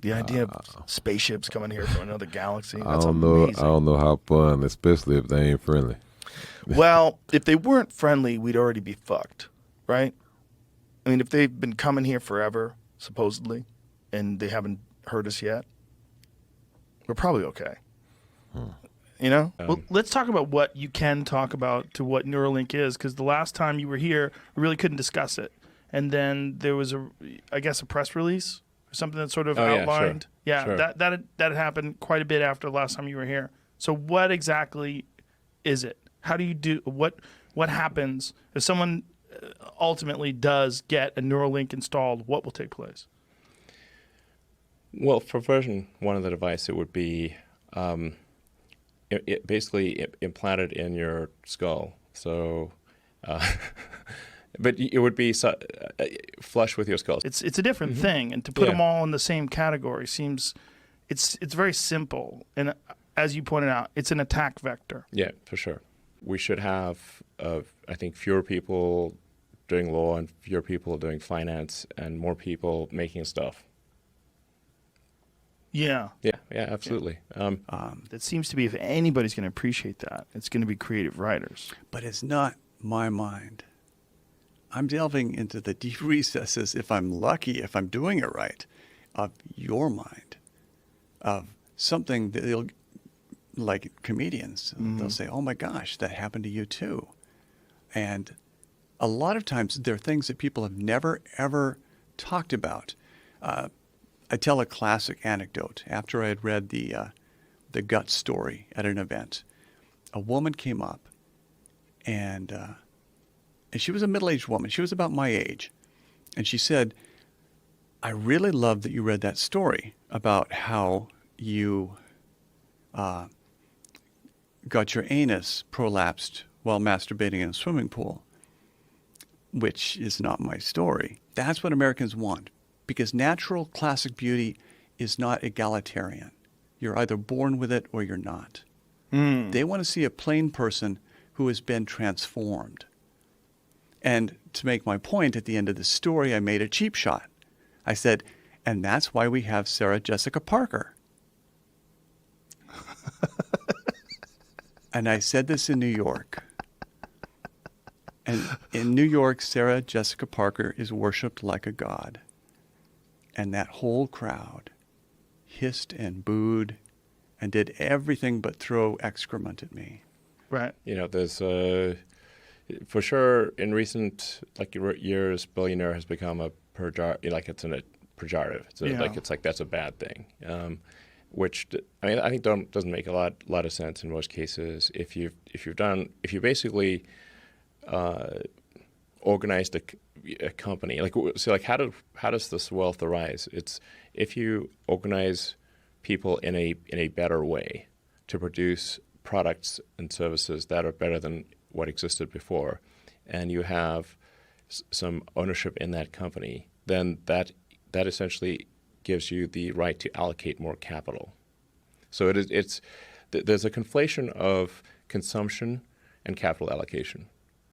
The idea of spaceships coming here from another galaxy. I That's don't know. amazing. I don't know how fun, especially if they ain't friendly. Well, if they weren't friendly, we'd already be fucked, right? I mean, if they've been coming here forever, supposedly, and they haven't hurt us yet, we're probably okay. Well, let's talk about what you can talk about to what Neuralink is, because the last time you were here, we really couldn't discuss it. And then there was I guess a press release or something that sort of outlined. Yeah, sure. That happened quite a bit after the last time you were here. So what exactly is it? How do you do what happens if someone ultimately does get a Neuralink installed? What will take place? Well, for version 1 of the device, it would be basically implanted in your skull. So, but it would be flush with your skull. It's a different thing, and to put them all in the same category seems it's very simple. And as you pointed out, it's an attack vector. Yeah, for sure. We should have, I think, fewer people doing law and fewer people doing finance and more people making stuff. Yeah. Yeah, absolutely. That seems to be, if anybody's going to appreciate that, it's going to be creative writers. But it's not my mind. I'm delving into the deep recesses, if I'm lucky, if I'm doing it right, of your mind, of something that they'll, like comedians, they'll say, oh my gosh, that happened to you too. And a lot of times there are things that people have never, ever talked about. I tell a classic anecdote. After I had read the gut story at an event, a woman came up, and she was a middle-aged woman. She was about my age. And she said, I really love that you read that story about how you got your anus prolapsed while masturbating in a swimming pool, which is not my story. That's what Americans want, because natural classic beauty is not egalitarian. You're either born with it or you're not. They want to see a plain person who has been transformed. And to make my point, at the end of the story, I made a cheap shot. I said, and that's why we have Sarah Jessica Parker. And I said this in New York. And in New York, Sarah Jessica Parker is worshipped like a god. And that whole crowd hissed and booed and did everything but throw excrement at me. Right. There's for sure in recent years, billionaire has become a pejorative. It's like that's a bad thing. Which I think doesn't make a lot of sense in most cases. If you basically organized a company, how does this wealth arise? It's if you organize people in a better way to produce products and services that are better than what existed before, and you have some ownership in that company, then that essentially gives you the right to allocate more capital. So there's a conflation of consumption and capital allocation.